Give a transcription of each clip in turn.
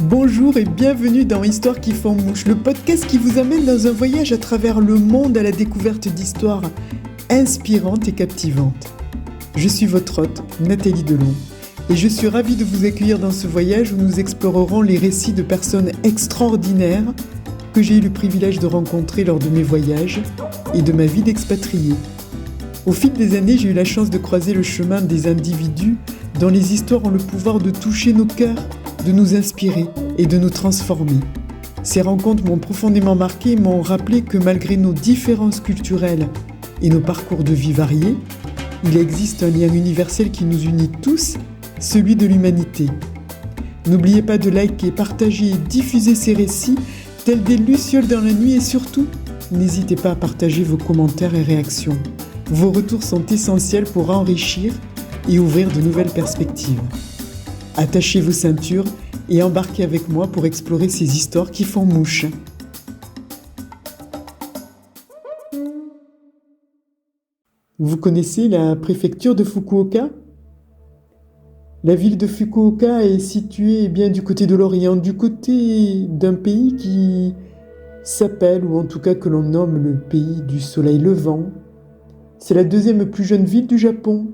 Bonjour et bienvenue dans Histoires qui font mouche, le podcast qui vous amène dans un voyage à travers le monde à la découverte d'histoires inspirantes et captivantes. Je suis votre hôte, Nathalie Delon, et je suis ravie de vous accueillir dans ce voyage où nous explorerons les récits de personnes extraordinaires que j'ai eu le privilège de rencontrer lors de mes voyages et de ma vie d'expatrié. Au fil des années, j'ai eu la chance de croiser le chemin des individus dont les histoires ont le pouvoir de toucher nos cœurs, de nous inspirer et de nous transformer. Ces rencontres m'ont profondément marqué et m'ont rappelé que malgré nos différences culturelles et nos parcours de vie variés, il existe un lien universel qui nous unit tous, celui de l'humanité. N'oubliez pas de liker, partager et diffuser ces récits tels des lucioles dans la nuit et surtout, n'hésitez pas à partager vos commentaires et réactions. Vos retours sont essentiels pour enrichir et ouvrir de nouvelles perspectives. Attachez vos ceintures et embarquez avec moi pour explorer ces histoires qui font mouche. Vous connaissez la préfecture de Fukuoka ? La ville de Fukuoka est située bien du côté de l'Orient, du côté d'un pays qui s'appelle, ou en tout cas que l'on nomme le pays du soleil levant. C'est la deuxième plus jeune ville du Japon.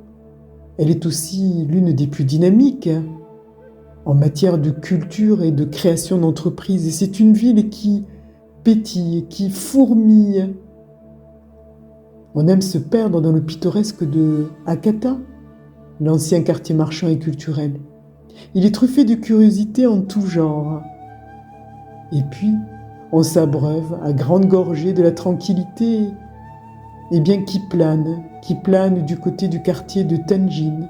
Elle est aussi l'une des plus dynamiques en matière de culture et de création d'entreprises. Et c'est une ville qui pétille, qui fourmille. On aime se perdre dans le pittoresque de Hakata, l'ancien quartier marchand et culturel. Il est truffé de curiosités en tout genre. Et puis, on s'abreuve à grandes gorgées de la tranquillité qui plane du côté du quartier de Tenjin,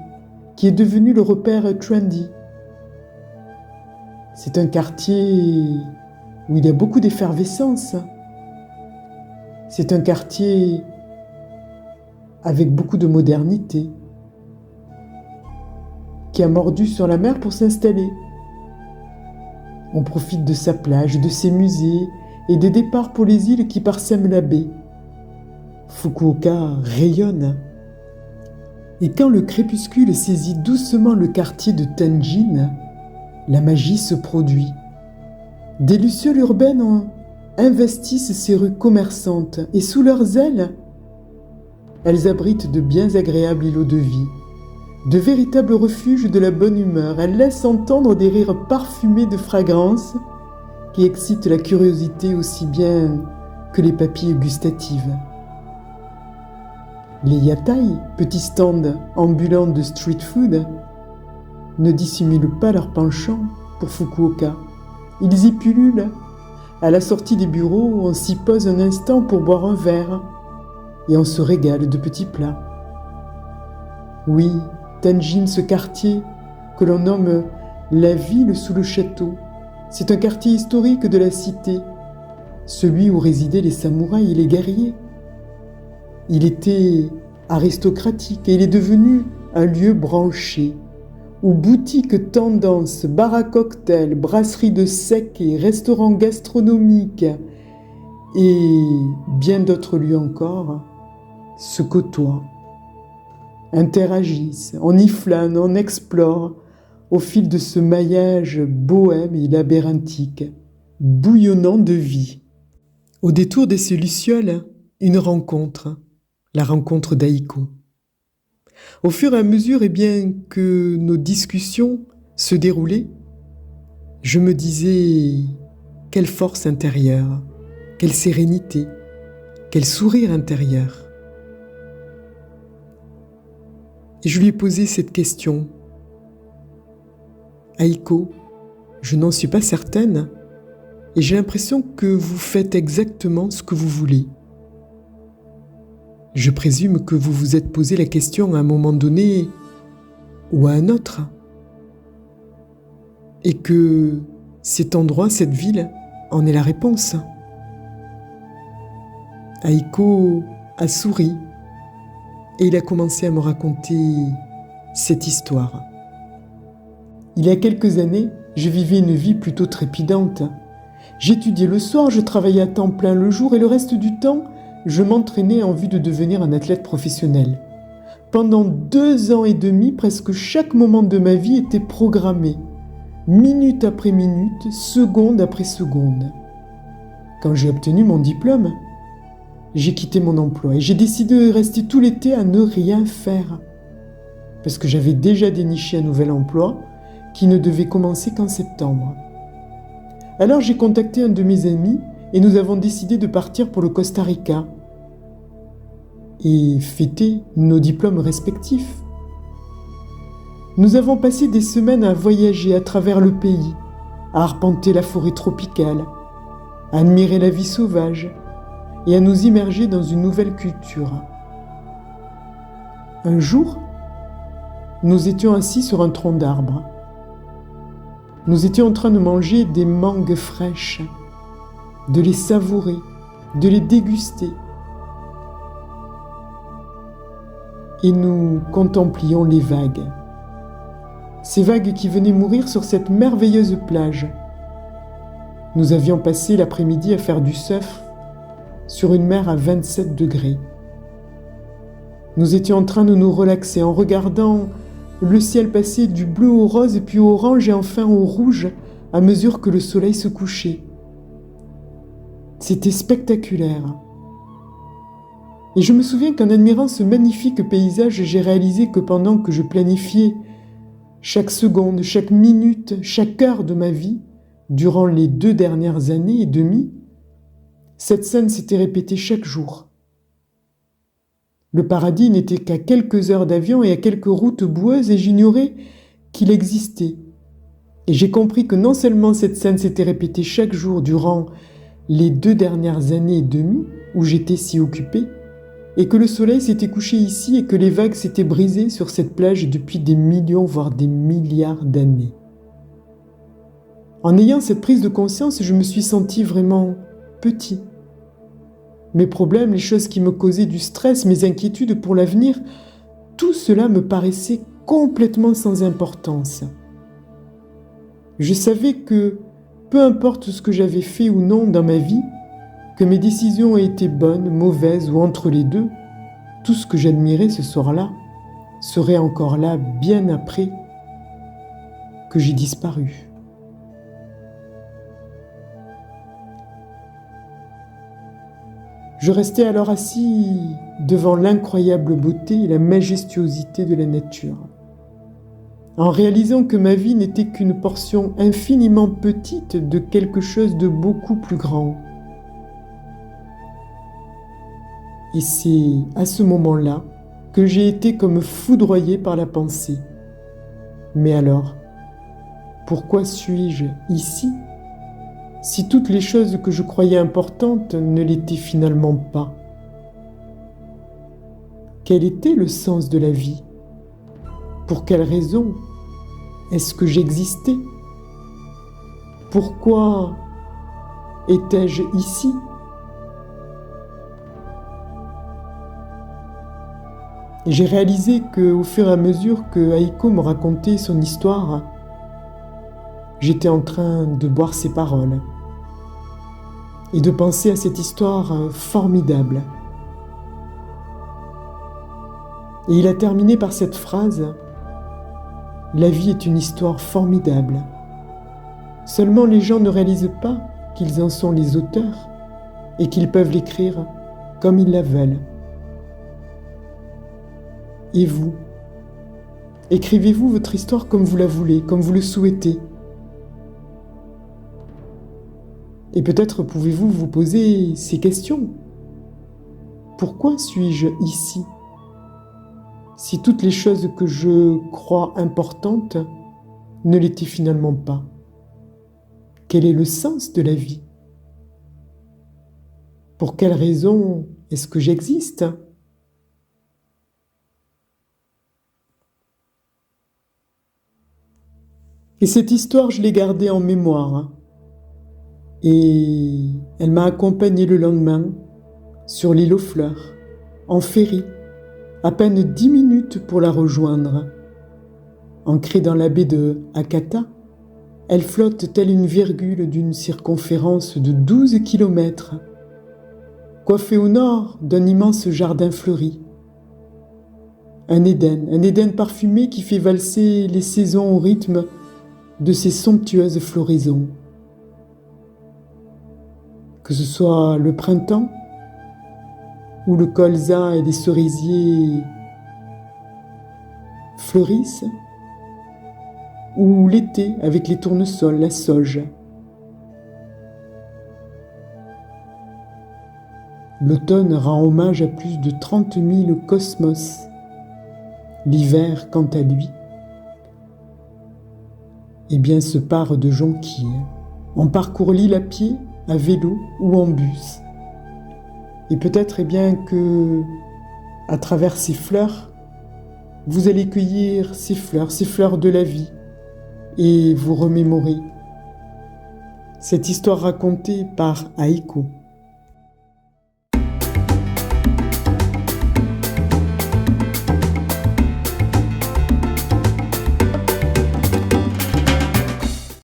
qui est devenu le repère trendy. C'est un quartier où il y a beaucoup d'effervescence. C'est un quartier avec beaucoup de modernité, qui a mordu sur la mer pour s'installer. On profite de sa plage, de ses musées et des départs pour les îles qui parsèment la baie. Fukuoka rayonne. Et quand le crépuscule saisit doucement le quartier de Tenjin, la magie se produit. Des lucioles urbaines investissent ces rues commerçantes et sous leurs ailes, elles abritent de bien agréables îlots de vie, de véritables refuges de la bonne humeur. Elles laissent entendre des rires parfumés de fragrances qui excitent la curiosité aussi bien que les papilles gustatives. Les yatai, petits stands ambulants de street food, ne dissimulent pas leur penchant pour Fukuoka. Ils y pullulent. À la sortie des bureaux, on s'y pose un instant pour boire un verre et on se régale de petits plats. Oui, Tenjin, ce quartier que l'on nomme la ville sous le château, c'est un quartier historique de la cité, celui où résidaient les samouraïs et les guerriers. Il était aristocratique et il est devenu un lieu branché, où boutiques tendances, bars à cocktails, brasseries de sake et restaurants gastronomiques et bien d'autres lieux encore se côtoient, interagissent, on y flâne, on explore au fil de ce maillage bohème et labyrinthique, bouillonnant de vie. Au détour de ces lucioles, une rencontre, la rencontre d'Aiko. Au fur et à mesure que nos discussions se déroulaient, je me disais quelle force intérieure, quelle sérénité, quel sourire intérieur. Et je lui ai posé cette question. Aiko, je n'en suis pas certaine et j'ai l'impression que vous faites exactement ce que vous voulez. Je présume que vous vous êtes posé la question à un moment donné ou à un autre. Et que cet endroit, cette ville, en est la réponse. Aiko a souri et il a commencé à me raconter cette histoire. Il y a quelques années, je vivais une vie plutôt trépidante. J'étudiais le soir, je travaillais à temps plein le jour et le reste du temps, je m'entraînais en vue de devenir un athlète professionnel. Pendant 2 ans et demi, presque chaque moment de ma vie était programmé. minute après minute, seconde après seconde. Quand j'ai obtenu mon diplôme, j'ai quitté mon emploi et j'ai décidé de rester tout l'été à ne rien faire. Parce que j'avais déjà déniché un nouvel emploi qui ne devait commencer qu'en septembre. Alors j'ai contacté un de mes amis et nous avons décidé de partir pour le Costa Rica et fêter nos diplômes respectifs. Nous avons passé des semaines à voyager à travers le pays, à arpenter la forêt tropicale, à admirer la vie sauvage et à nous immerger dans une nouvelle culture. Un jour, nous étions assis sur un tronc d'arbre. Nous étions en train de manger des mangues fraîches, de les savourer, de les déguster. Et nous contemplions les vagues. Ces vagues qui venaient mourir sur cette merveilleuse plage. Nous avions passé l'après-midi à faire du surf sur une mer à 27 degrés. Nous étions en train de nous relaxer en regardant le ciel passer du bleu au rose et puis au orange et enfin au rouge à mesure que le soleil se couchait. C'était spectaculaire. Et je me souviens qu'en admirant ce magnifique paysage, j'ai réalisé que pendant que je planifiais chaque seconde, chaque minute, chaque heure de ma vie, durant les 2 dernières années et demie, cette scène s'était répétée chaque jour. Le paradis n'était qu'à quelques heures d'avion et à quelques routes boueuses et j'ignorais qu'il existait. Et j'ai compris que non seulement cette scène s'était répétée chaque jour durant les 2 dernières années et demie où j'étais si occupé, et que le soleil s'était couché ici et que les vagues s'étaient brisées sur cette plage depuis des millions, voire des milliards d'années. En ayant cette prise de conscience, je me suis senti vraiment petit. Mes problèmes, les choses qui me causaient du stress, mes inquiétudes pour l'avenir, tout cela me paraissait complètement sans importance. Je savais que, peu importe ce que j'avais fait ou non dans ma vie, que mes décisions aient été bonnes, mauvaises ou entre les deux, tout ce que j'admirais ce soir-là serait encore là bien après que j'ai disparu. Je restais alors assis devant l'incroyable beauté et la majestuosité de la nature, en réalisant que ma vie n'était qu'une portion infiniment petite de quelque chose de beaucoup plus grand. Et c'est à ce moment-là que j'ai été comme foudroyé par la pensée. Mais alors, pourquoi suis-je ici, si toutes les choses que je croyais importantes ne l'étaient finalement pas? Quel était le sens de la vie? Pour quelle raison est-ce que j'existais? Pourquoi étais-je ici? Et j'ai réalisé qu'au fur et à mesure que Aiko me racontait son histoire, j'étais en train de boire ses paroles et de penser à cette histoire formidable. Et il a terminé par cette phrase: « La vie est une histoire formidable. Seulement les gens ne réalisent pas qu'ils en sont les auteurs et qu'ils peuvent l'écrire comme ils la veulent. » Et vous? Écrivez-vous votre histoire comme vous la voulez, comme vous le souhaitez. Et peut-être pouvez-vous vous poser ces questions. Pourquoi suis-je ici? Si toutes les choses que je crois importantes ne l'étaient finalement pas. Quel est le sens de la vie? Pour quelle raison est-ce que j'existe? Et cette histoire, je l'ai gardée en mémoire. Et elle m'a accompagné le lendemain sur l'île aux fleurs, en ferry, à peine 10 minutes pour la rejoindre. Ancrée dans la baie de Hakata, elle flotte telle une virgule d'une circonférence de 12 kilomètres, coiffée au nord d'un immense jardin fleuri. Un Éden parfumé qui fait valser les saisons au rythme de ces somptueuses floraisons. Que ce soit le printemps, où le colza et les cerisiers fleurissent, ou l'été avec les tournesols, la sauge. L'automne rend hommage à plus de 30 000 cosmos. L'hiver, quant à lui, se pare de jonquilles. On parcourt l'île à pied, à vélo ou en bus. Et peut-être que, à travers ces fleurs, vous allez cueillir ces fleurs de la vie, et vous remémorer cette histoire racontée par Aiko.